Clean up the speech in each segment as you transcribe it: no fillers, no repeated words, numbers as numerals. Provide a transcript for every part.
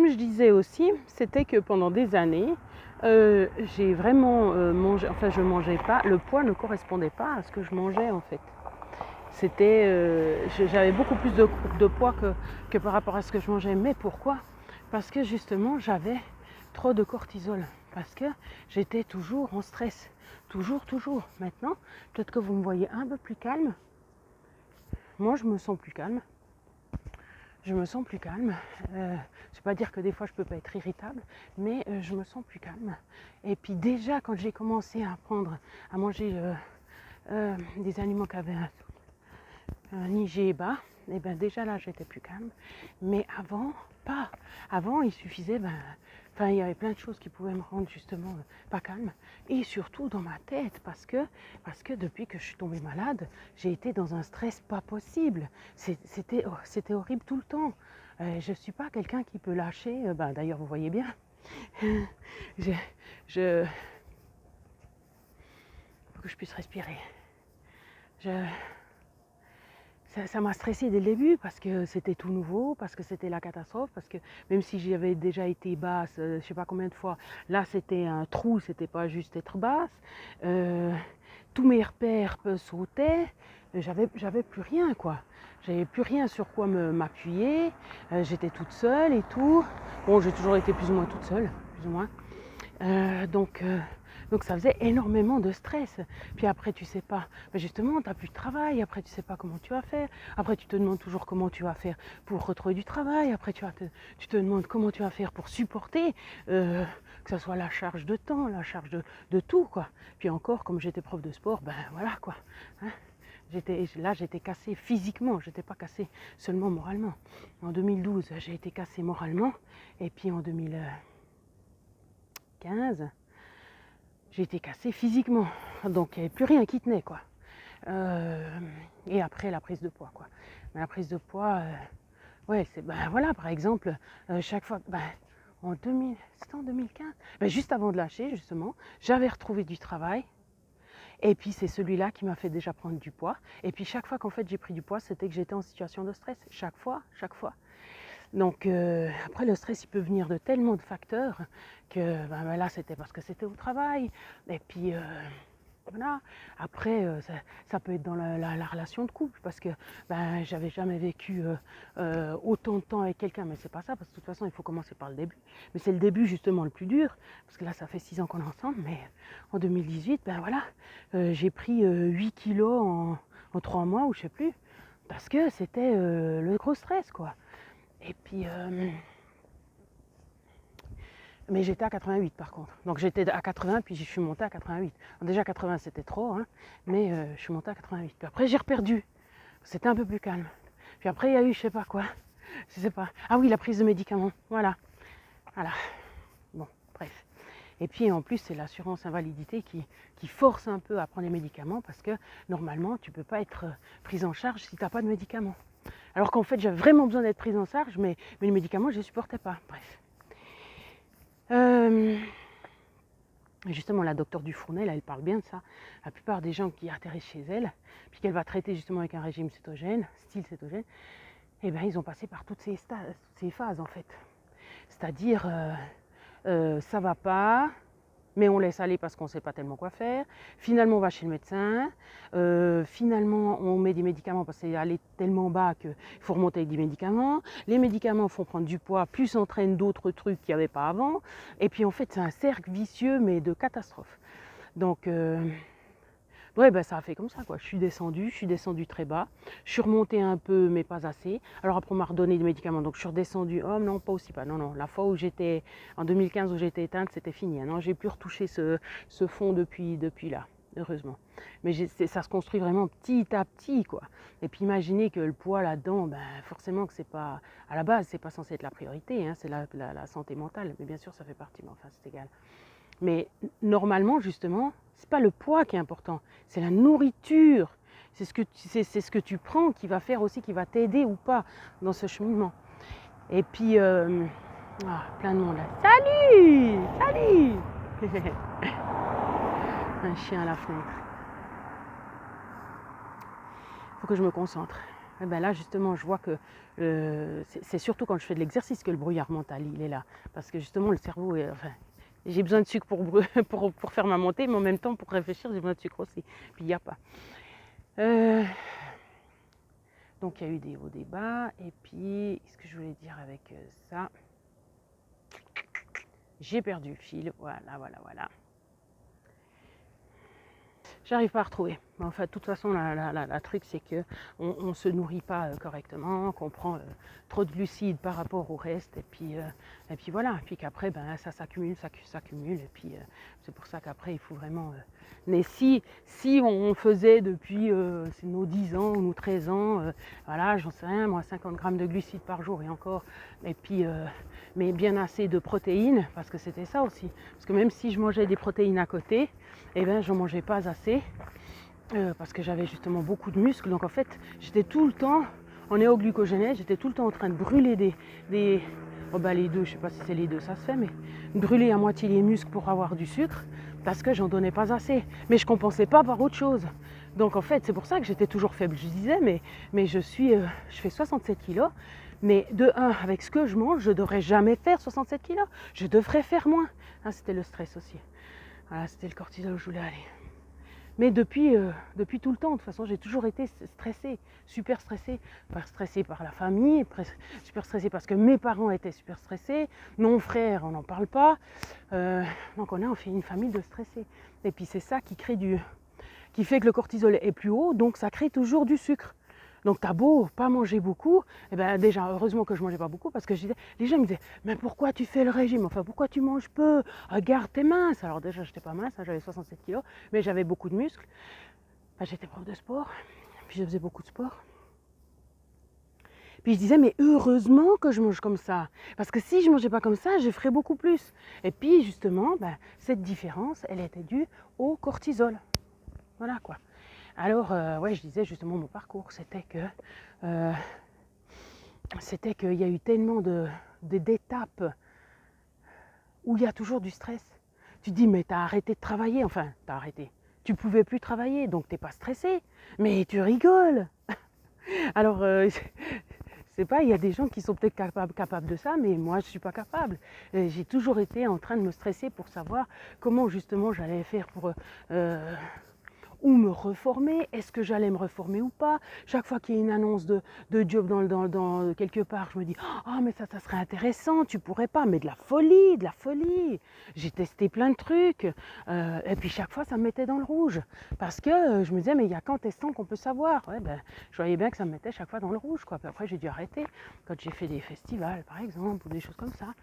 je disais aussi, c'était que pendant des années, j'ai vraiment mangé, enfin je mangeais pas, le poids ne correspondait pas à ce que je mangeais en fait. J'avais beaucoup plus de poids que par rapport à ce que je mangeais. Mais pourquoi? Parce que justement j'avais trop de cortisol. Parce que j'étais toujours en stress. Toujours. Maintenant, peut-être que vous me voyez un peu plus calme. Moi, je me sens plus calme. Je me sens plus calme. Je ne vais pas dire que des fois je ne peux pas être irritable, mais je me sens plus calme. Et puis déjà, quand j'ai commencé à apprendre à manger des aliments qui avaient un IG bas, et ben déjà là j'étais plus calme. Mais avant, pas. Avant, il suffisait, il y avait plein de choses qui pouvaient me rendre justement pas calme. Et surtout dans ma tête, parce que depuis que je suis tombée malade, j'ai été dans un stress pas possible. C'était horrible tout le temps. Je ne suis pas quelqu'un qui peut lâcher. D'ailleurs, vous voyez bien. Il faut que je puisse respirer. Ça m'a stressée dès le début parce que c'était tout nouveau, parce que c'était la catastrophe, parce que même si j'avais déjà été basse, je ne sais pas combien de fois, là c'était un trou, c'était pas juste être basse. Tous mes repères sautaient, j'avais plus rien quoi. J'avais plus rien sur quoi m'appuyer, j'étais toute seule et tout. Bon, j'ai toujours été plus ou moins toute seule, plus ou moins. Donc ça faisait énormément de stress. Puis après tu sais pas, justement tu n'as plus de travail, après tu sais pas comment tu vas faire, après tu te demandes toujours comment tu vas faire pour retrouver du travail, après tu te demandes comment tu vas faire pour supporter, que ce soit la charge de temps, la charge de tout quoi. Puis encore, comme j'étais prof de sport, voilà quoi. Hein. J'étais cassée physiquement, j'étais pas cassée seulement moralement. En 2012 j'ai été cassée moralement, et puis en 2015 j'ai été cassée physiquement, donc il n'y avait plus rien qui tenait quoi. Et après la prise de poids quoi. Mais la prise de poids, c'est voilà par exemple chaque fois, c'était en 2015, juste avant de lâcher justement, j'avais retrouvé du travail. Et puis c'est celui-là qui m'a fait déjà prendre du poids. Et puis chaque fois qu'en fait j'ai pris du poids, c'était que j'étais en situation de stress. Chaque fois. Donc après le stress il peut venir de tellement de facteurs que là c'était parce que c'était au travail. Et puis voilà. Après ça peut être dans la relation de couple parce que j'avais jamais vécu autant de temps avec quelqu'un, mais c'est pas ça, parce que de toute façon il faut commencer par le début. Mais c'est le début justement le plus dur, parce que là ça fait 6 ans qu'on est ensemble, mais en 2018 j'ai pris 8 kilos en 3 mois ou je sais plus, parce que c'était le gros stress quoi. Et puis, mais j'étais à 88 par contre. Donc j'étais à 80, puis je suis montée à 88. Alors déjà 80 c'était trop, hein, mais je suis montée à 88. Puis après j'ai reperdu. C'était un peu plus calme. Puis après il y a eu je sais pas quoi. Je sais pas. Ah oui, la prise de médicaments. Voilà. Bon, bref. Et puis en plus c'est l'assurance invalidité qui force un peu à prendre les médicaments, parce que normalement tu ne peux pas être prise en charge si tu n'as pas de médicaments. Alors qu'en fait, j'avais vraiment besoin d'être prise en charge, mais les médicaments, je ne les supportais pas. Bref. Justement, la docteure Dufournel, elle parle bien de ça. La plupart des gens qui atterrissent chez elle, puis qu'elle va traiter justement avec un régime cétogène, style cétogène, ils ont passé par toutes ces phases en fait. C'est-à-dire, ça va pas, mais on laisse aller parce qu'on ne sait pas tellement quoi faire. Finalement, on va chez le médecin. Finalement, on met des médicaments parce que c'est allé tellement bas qu'il faut remonter avec des médicaments. Les médicaments font prendre du poids, plus entraînent d'autres trucs qu'il n'y avait pas avant. Et puis, en fait, c'est un cercle vicieux, mais de catastrophe. Donc, ça a fait comme ça, quoi. Je suis descendue très bas. Je suis remontée un peu, mais pas assez. Alors après, on m'a redonné des médicaments, donc je suis redescendue. Oh non, pas aussi pas. Non. La fois où j'étais, en 2015, où j'étais éteinte, c'était fini. Non, j'ai plus retouché ce fond depuis là, heureusement. Mais ça se construit vraiment petit à petit, quoi. Et puis imaginez que le poids là-dedans, forcément que c'est pas, à la base, c'est pas censé être la priorité, hein, c'est la santé mentale. Mais bien sûr, ça fait partie, mais enfin, c'est égal. Mais normalement, justement, c'est pas le poids qui est important, c'est la nourriture. C'est ce que tu prends qui va faire aussi, qui va t'aider ou pas dans ce cheminement. Et puis, plein de monde là. Salut Un chien à la fenêtre. Faut que je me concentre. Et ben là, justement, je vois que c'est surtout quand je fais de l'exercice que le brouillard mental, il est là. Parce que justement, le cerveau, enfin, j'ai besoin de sucre pour faire ma montée, mais en même temps, pour réfléchir, j'ai besoin de sucre aussi. Puis il n'y a pas. Donc il y a eu des hauts, des bas. Et puis, ce que je voulais dire avec ça, j'ai perdu le fil. Voilà. J'arrive pas à retrouver. Enfin, de toute façon, la truc, c'est que on se nourrit pas correctement, qu'on prend trop de glucides par rapport au reste, et puis voilà. Et puis qu'après, ben, ça s'accumule, et puis c'est pour ça qu'après, il faut vraiment. Mais si on faisait depuis nos 10 ans ou nos 13 ans, voilà, j'en sais rien, moi, 50 grammes de glucides par jour et encore, et puis, mais bien assez de protéines, parce que c'était ça aussi. Parce que même si je mangeais des protéines à côté, eh ben, j'en mangeais pas assez. Parce que j'avais justement beaucoup de muscles, donc en fait j'étais tout le temps en néoglucogénèse, j'étais tout le temps en train de brûler les deux, je sais pas si c'est les deux, ça se fait, mais brûler à moitié les muscles pour avoir du sucre, parce que j'en donnais pas assez, mais je compensais pas par autre chose. Donc en fait c'est pour ça que j'étais toujours faible, je disais, mais je fais 67 kilos, mais de 1, avec ce que je mange, je devrais jamais faire 67 kilos, je devrais faire moins. Ah, c'était le stress aussi, voilà, c'était le cortisol où je voulais aller. Mais depuis tout le temps, de toute façon, j'ai toujours été stressée, super stressée. Stressée par la famille, super stressée parce que mes parents étaient super stressés, mon frère, on n'en parle pas. Donc on fait une famille de stressés. Et puis c'est ça qui fait que le cortisol est plus haut, donc ça crée toujours du sucre. Donc t'as beau pas manger beaucoup, et ben déjà heureusement que je mangeais pas beaucoup parce que les gens me disaient mais pourquoi tu fais le régime, enfin pourquoi tu manges peu, regarde t'es mince. Alors déjà j'étais pas mince, j'avais 67 kilos, mais j'avais beaucoup de muscles. Enfin, j'étais prof de sport, puis je faisais beaucoup de sport. Puis je disais mais heureusement que je mange comme ça, parce que si je mangeais pas comme ça, je ferais beaucoup plus. Et puis justement, cette différence, elle était due au cortisol. Voilà quoi. Alors, je disais justement mon parcours, c'était qu'il y a eu tellement d'étapes où il y a toujours du stress. Tu te dis, mais t'as arrêté de travailler, enfin, t'as arrêté. Tu pouvais plus travailler, donc t'es pas stressé, mais tu rigoles. Alors, c'est pas, il y a des gens qui sont peut-être capables de ça, mais moi je suis pas capable. J'ai toujours été en train de me stresser pour savoir comment justement j'allais faire pour ou me reformer, est-ce que j'allais me reformer ou pas. Chaque fois qu'il y a une annonce de job dans quelque part, je me dis ah mais ça serait intéressant, tu pourrais pas, mais de la folie. J'ai testé plein de trucs et puis chaque fois ça me mettait dans le rouge parce que je me disais mais il y a qu'en testant qu'on peut savoir. Je voyais bien que ça me mettait chaque fois dans le rouge quoi. Puis après j'ai dû arrêter quand j'ai fait des festivals par exemple ou des choses comme ça.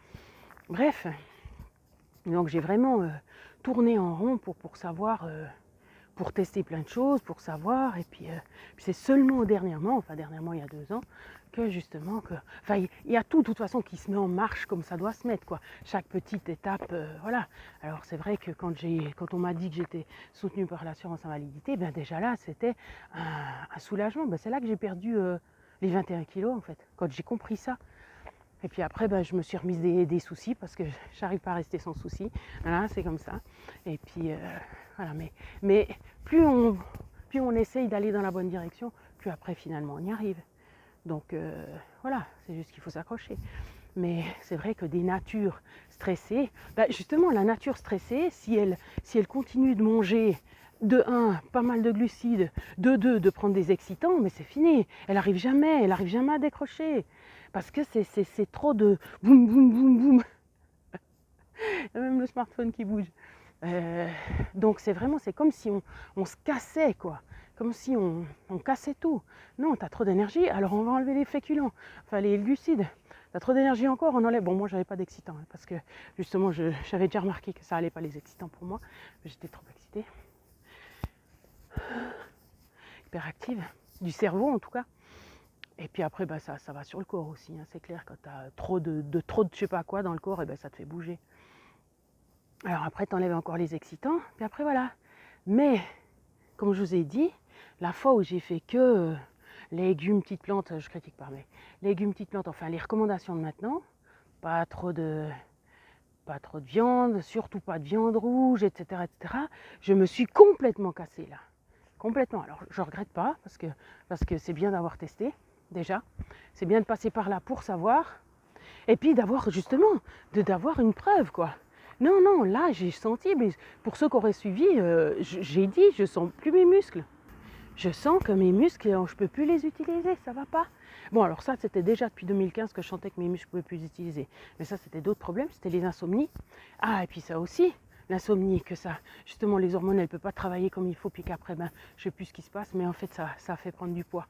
Bref, donc j'ai vraiment tourné en rond pour savoir. Pour tester plein de choses, pour savoir, et puis c'est seulement dernièrement il y a 2 ans, que justement, il y a tout de toute façon qui se met en marche comme ça doit se mettre, quoi. Chaque petite étape, voilà. Alors c'est vrai que quand on m'a dit que j'étais soutenue par l'assurance invalidité, déjà là c'était un soulagement. C'est là que j'ai perdu les 21 kilos en fait, quand j'ai compris ça. Et puis après, je me suis remise des soucis parce que j'arrive pas à rester sans soucis. Voilà, c'est comme ça. Et puis voilà, mais plus on essaye d'aller dans la bonne direction, plus après finalement on y arrive. Donc voilà, c'est juste qu'il faut s'accrocher. Mais c'est vrai que des natures stressées, justement la nature stressée, si elle continue de manger de 1, pas mal de glucides, de 2, de prendre des excitants, mais c'est fini. Elle arrive jamais à décrocher. Parce que c'est trop de boum, boum, boum, boum. Il y a même le smartphone qui bouge. Donc c'est comme si on se cassait, quoi. Comme si on cassait tout. Non, t'as trop d'énergie, alors on va enlever les féculents. Enfin, les glucides. T'as trop d'énergie encore, on enlève. Bon, moi, j'avais pas d'excitant, parce que justement, j'avais déjà remarqué que ça allait pas les excitants pour moi. J'étais trop excitée. Hyperactive. Du cerveau, en tout cas. Et puis après, ça va sur le corps aussi. C'est clair, quand tu as trop de je sais pas quoi dans le corps, ça te fait bouger. Alors après, tu enlèves encore les excitants. Puis après, voilà. Mais, comme je vous ai dit, la fois où j'ai fait que légumes, petites plantes, je critique pas, mais légumes, petites plantes, enfin les recommandations de maintenant, pas trop de viande, surtout pas de viande rouge, etc., etc. Je me suis complètement cassée là. Complètement. Alors, je regrette pas, parce que c'est bien d'avoir testé. déjà. C'est bien de passer par là pour savoir. Et puis d'avoir justement, d'avoir une preuve, quoi. Non, non, là, j'ai senti, mais pour ceux qui auraient suivi, j'ai dit, je sens plus mes muscles. Je sens que mes muscles, je ne peux plus les utiliser, ça va pas. Bon, alors ça, c'était déjà depuis 2015 que je sentais que mes muscles ne pouvaient plus les utiliser. Mais ça, c'était d'autres problèmes, c'était les insomnies. Ah, et puis ça aussi, l'insomnie, que ça, justement, les hormones, elles ne peuvent pas travailler comme il faut, puis qu'après, ben, je ne sais plus ce qui se passe, mais en fait, ça fait prendre du poids.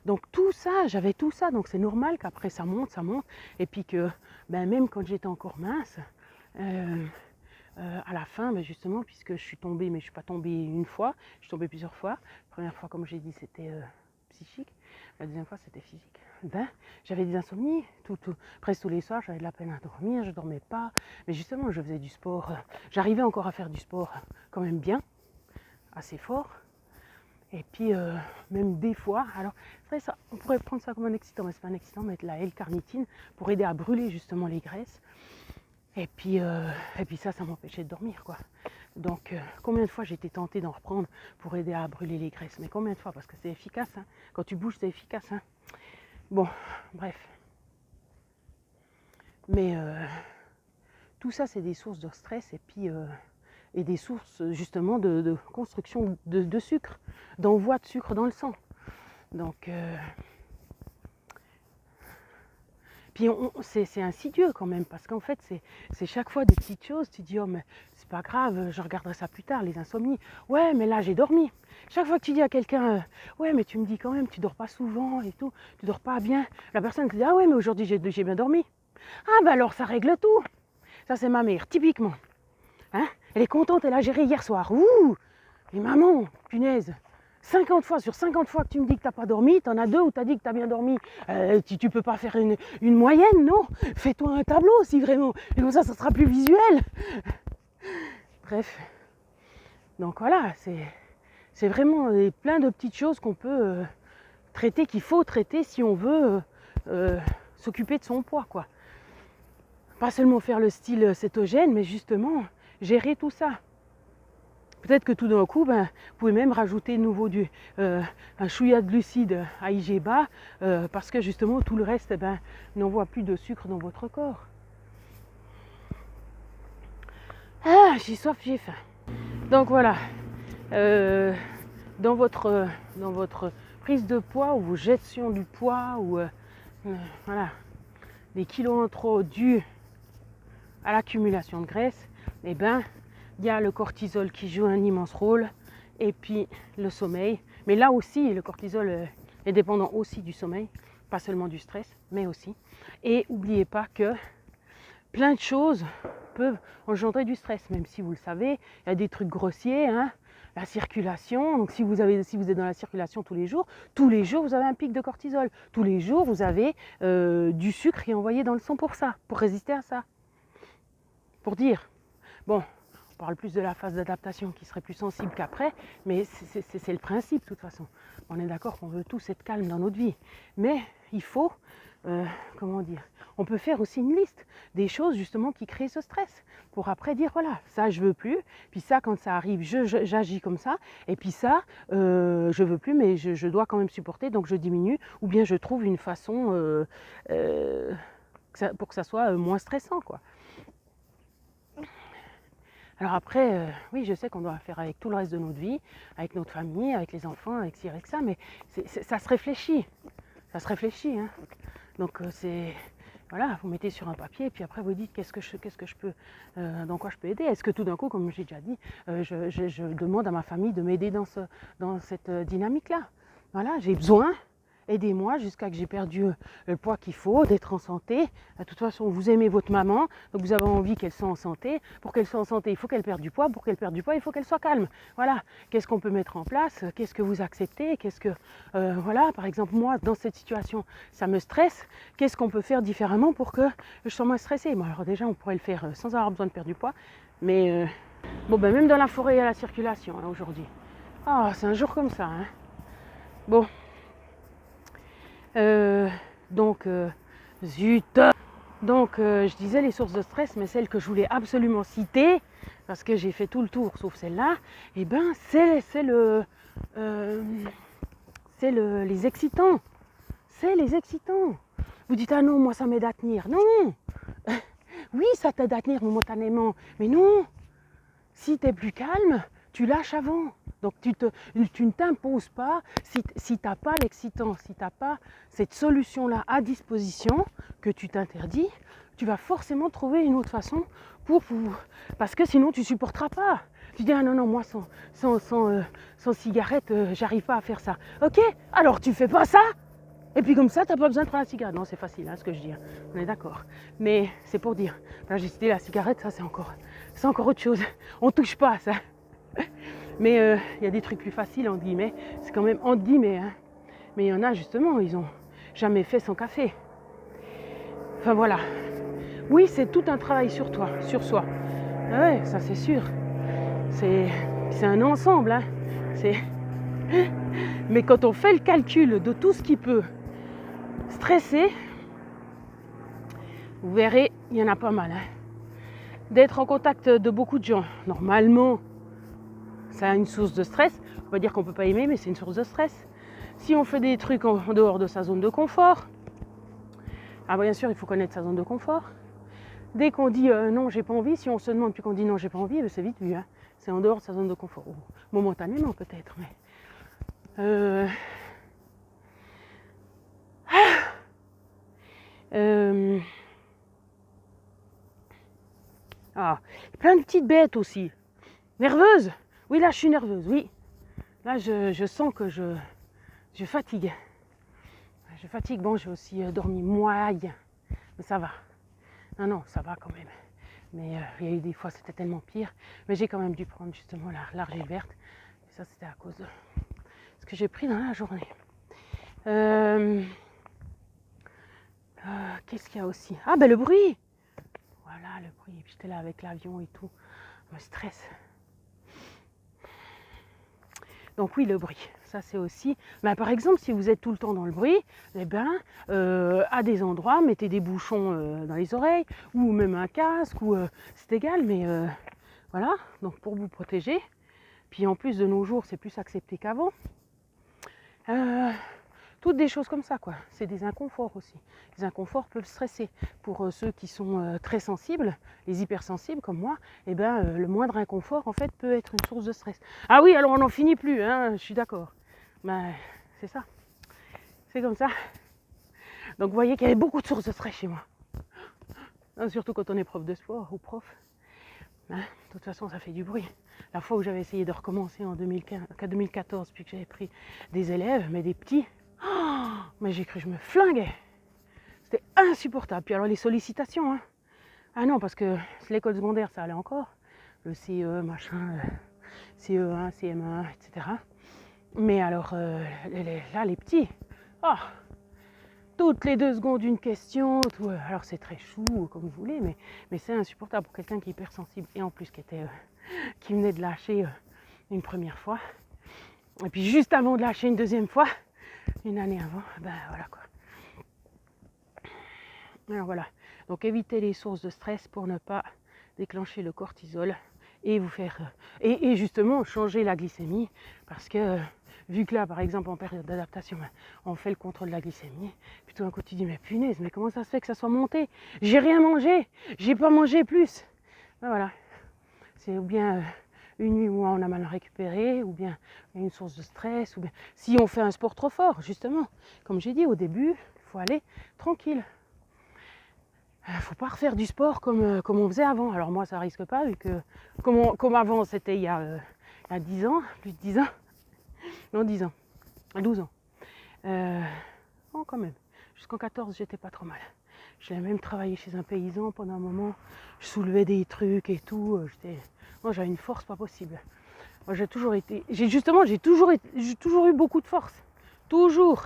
Donc tout ça, j'avais tout ça, donc c'est normal qu'après ça monte, et puis que ben, même quand j'étais encore mince, à la fin, ben justement, puisque je suis tombée, mais je ne suis pas tombée une fois, je suis tombée plusieurs fois. La première fois, comme j'ai dit, c'était psychique, la deuxième fois, c'était physique. Ben, j'avais des insomnies, presque tous les soirs, j'avais de la peine à dormir, je ne dormais pas, mais justement, je faisais du sport, j'arrivais encore à faire du sport quand même bien, assez fort. Et puis, même des fois, alors, ça, on pourrait prendre ça comme un excitant, mais c'est pas un excitant, mettre la L-carnitine pour aider à brûler justement les graisses. Et puis ça m'empêchait de dormir, quoi. Donc, combien de fois j'ai été tentée d'en reprendre pour aider à brûler les graisses? Mais combien de fois? Parce que c'est efficace, hein. Quand tu bouges, c'est efficace, hein. Bon, bref. Mais tout ça, c'est des sources de stress, et puis... et des sources justement de construction de sucre, d'envoi de sucre dans le sang. Donc, puis c'est insidieux quand même, parce qu'en fait c'est chaque fois des petites choses, tu dis oh mais c'est pas grave, je regarderai ça plus tard, les insomnies. Ouais mais là j'ai dormi. Chaque fois que tu dis à quelqu'un ouais mais tu me dis quand même tu dors pas souvent et tout, tu dors pas bien, la personne te dit ah ouais mais aujourd'hui j'ai bien dormi. Ah bah alors ça règle tout. Ça c'est ma mère, typiquement. Hein, elle est contente, elle a géré hier soir. Ouh! Mais maman, punaise, 50 fois sur 50 fois que tu me dis que tu n'as pas dormi, tu en as 2 où tu as dit que tu as bien dormi. Tu peux pas faire une moyenne, non? Fais-toi un tableau si vraiment. Et comme ça sera plus visuel. Bref. Donc voilà, c'est vraiment plein de petites choses qu'on peut traiter, qu'il faut traiter si on veut s'occuper de son poids, quoi. Pas seulement faire le style cétogène, mais justement gérer tout ça. Peut-être que tout d'un coup, ben, vous pouvez même rajouter de nouveau un chouïa de glucides à IG bas, parce que justement tout le reste ben, n'envoie plus de sucre dans votre corps. Ah, j'ai soif, j'ai faim. Donc voilà, dans votre prise de poids ou gestion du poids ou voilà, des kilos en trop dus à l'accumulation de graisse, eh ben, il y a le cortisol qui joue un immense rôle, et puis le sommeil. Mais là aussi, le cortisol est dépendant aussi du sommeil, pas seulement du stress, mais aussi. Et n'oubliez pas que plein de choses peuvent engendrer du stress, même si vous le savez, il y a des trucs grossiers, hein, la circulation. Donc si vous êtes dans la circulation tous les jours vous avez un pic de cortisol. Tous les jours, vous avez du sucre qui est envoyé dans le sang pour ça, pour résister à ça. Pour dire, bon, on parle plus de la phase d'adaptation qui serait plus sensible qu'après, mais c'est le principe de toute façon. On est d'accord qu'on veut tous être calme dans notre vie, mais il faut, comment dire, on peut faire aussi une liste des choses justement qui créent ce stress, pour après dire voilà, ça je veux plus, puis ça quand ça arrive, j'agis comme ça, et puis ça, je veux plus, mais je dois quand même supporter, donc je diminue, ou bien je trouve une façon pour que ça soit moins stressant, quoi. Alors après, oui, je sais qu'on doit faire avec tout le reste de notre vie, avec notre famille, avec les enfants, avec ci, avec ça, mais ça se réfléchit. Ça se réfléchit, hein. Donc c'est... Voilà, vous mettez sur un papier, et puis après vous dites qu'est-ce que je peux, dans quoi je peux aider. Est-ce que tout d'un coup, comme j'ai déjà dit, je demande à ma famille de m'aider dans cette dynamique-là. Voilà, j'ai besoin. Aidez-moi jusqu'à que j'ai perdu le poids qu'il faut, d'être en santé. De toute façon, vous aimez votre maman, donc vous avez envie qu'elle soit en santé. Pour qu'elle soit en santé, il faut qu'elle perde du poids. Pour qu'elle perde du poids, il faut qu'elle soit calme. Voilà. Qu'est-ce qu'on peut mettre en place? Qu'est-ce que vous acceptez? Voilà, par exemple, moi, dans cette situation, ça me stresse. Qu'est-ce qu'on peut faire différemment pour que je sois moins stressée? Bon, alors déjà, on pourrait le faire sans avoir besoin de perdre du poids. Mais, bon, ben, même dans la forêt, il y a la circulation, hein, aujourd'hui. Ah, c'est un jour comme ça, hein. Bon. Zut. Donc je disais les sources de stress, mais celle que je voulais absolument citer, parce que j'ai fait tout le tour sauf celle-là, et ben c'est les excitants. c'est les excitants. Vous dites, ah non, moi ça m'aide à tenir. Non. Oui, ça t'aide à tenir momentanément, mais non. Si tu es plus calme, tu lâches avant. Donc tu ne t'imposes pas si tu n'as pas l'excitant, si tu n'as pas cette solution-là à disposition que tu t'interdis, tu vas forcément trouver une autre façon parce que sinon tu ne supporteras pas. Tu dis, ah non, non, moi sans cigarette, j'arrive pas à faire ça. Ok, alors tu fais pas ça. Et puis comme ça, tu n'as pas besoin de prendre la cigarette. Non, c'est facile, hein, ce que je dis. On est d'accord. Mais c'est pour dire. Là, j'ai cité la cigarette, ça c'est encore autre chose. On ne touche pas à ça. Mais y a des trucs plus faciles, entre guillemets. C'est quand même entre guillemets. Hein. Mais il y en a justement, ils n'ont jamais fait sans café. Enfin voilà. Oui, c'est tout un travail sur toi, sur soi. Ah ouais, ça c'est sûr. C'est un ensemble. Hein. Mais quand on fait le calcul de tout ce qui peut stresser, vous verrez, il y en a pas mal. Hein. D'être en contact de beaucoup de gens, normalement, c'est une source de stress. On ne peut pas dire qu'on ne peut pas aimer, mais c'est une source de stress. Si on fait des trucs en dehors de sa zone de confort, ah bien sûr, il faut connaître sa zone de confort. Dès qu'on dit non, j'ai pas envie, si on se demande puis qu'on dit non, j'ai pas envie, c'est vite vu. Hein. C'est en dehors de sa zone de confort. Ou momentanément peut-être, mais... plein de petites bêtes aussi. Nerveuse. Oui, là, je suis nerveuse, oui. Là, je sens que je fatigue. Je fatigue. Bon, j'ai aussi dormi moyen. Mais ça va. Non, ça va quand même. Mais il y a eu des fois, c'était tellement pire. Mais j'ai quand même dû prendre justement l'argile verte. Et ça, c'était à cause de ce que j'ai pris dans la journée. Qu'est-ce qu'il y a aussi? Ah, ben le bruit. Voilà, le bruit. J'étais là avec l'avion et tout. Me stress. Donc oui, le bruit, ça c'est aussi... Ben, par exemple, si vous êtes tout le temps dans le bruit, eh ben, à des endroits, mettez des bouchons dans les oreilles, ou même un casque, ou c'est égal, mais voilà, donc pour vous protéger. Puis en plus, de nos jours, c'est plus accepté qu'avant. Toutes des choses comme ça, quoi. C'est des inconforts aussi. Les inconforts peuvent stresser. Pour ceux qui sont très sensibles, les hypersensibles comme moi, eh ben, le moindre inconfort, en fait, peut être une source de stress. Ah oui, alors on n'en finit plus, hein, je suis d'accord. Ben, c'est ça. C'est comme ça. Donc vous voyez qu'il y avait beaucoup de sources de stress chez moi. Surtout quand on est prof de sport ou prof. Hein, de toute façon, ça fait du bruit. La fois où j'avais essayé de recommencer en 2014, puis que j'avais pris des élèves, mais des petits, mais j'ai cru que je me flinguais. C'était insupportable. Puis alors les sollicitations, hein. Ah non, parce que l'école secondaire, ça allait encore. Le CE, machin, CE1, CM1, etc. Mais alors, là, les petits, toutes les 2 secondes une question. Tout, alors c'est très chou, comme vous voulez, mais c'est insupportable pour quelqu'un qui est hypersensible. Et en plus qui venait de lâcher une première fois. Et puis juste avant de lâcher une deuxième fois, une année avant, ben voilà quoi. Alors voilà, donc évitez les sources de stress pour ne pas déclencher le cortisol et vous faire et justement changer la glycémie, parce que vu que là par exemple en période d'adaptation on fait le contrôle de la glycémie, puis tout d'un coup tu dis mais punaise, mais comment ça se fait que ça soit monté, j'ai rien mangé, j'ai pas mangé plus. Ben voilà, c'est ou bien une nuit où on a mal récupéré, ou bien une source de stress, ou bien si on fait un sport trop fort, justement. Comme j'ai dit au début, il faut aller tranquille. Il ne faut pas refaire du sport comme on faisait avant. Alors moi, ça risque pas, vu que comme avant, c'était il y a 10 ans, plus de 10 ans. Non, 10 ans, 12 ans. Oh, quand même. Jusqu'en 14, j'étais pas trop mal. J'ai même travaillé chez un paysan pendant un moment. Je soulevais des trucs et tout. Moi, j'avais une force pas possible. Moi, j'ai toujours eu beaucoup de force. Toujours.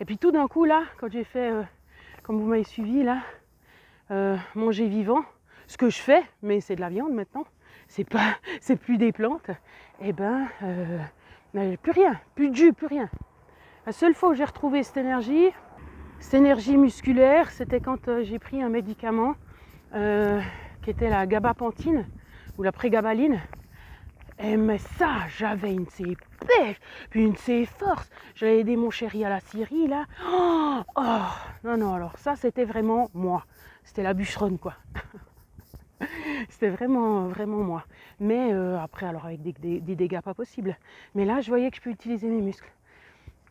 Et puis tout d'un coup, là, quand j'ai fait, comme vous m'avez suivi, là, manger vivant, ce que je fais, mais c'est de la viande maintenant, c'est plus des plantes, et ben, plus rien, plus de jus, plus rien. La seule fois où j'ai retrouvé cette énergie musculaire, c'était quand j'ai pris un médicament qui était la gabapentine ou la prégabaline. Et mais ça, j'avais pêche, puis une de ses forces. J'allais aider mon chéri à la Syrie, là. Oh, non, non, alors ça, c'était vraiment moi. C'était la bûcheronne, quoi. C'était vraiment, vraiment moi. Mais après, alors avec des dégâts pas possibles. Mais là, je voyais que je peux utiliser mes muscles.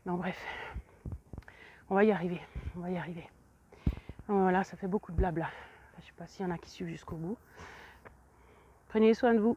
Non, bref. On va y arriver. On va y arriver. Voilà, ça fait beaucoup de blabla. Je ne sais pas s'il y en a qui suivent jusqu'au bout. Prenez soin de vous.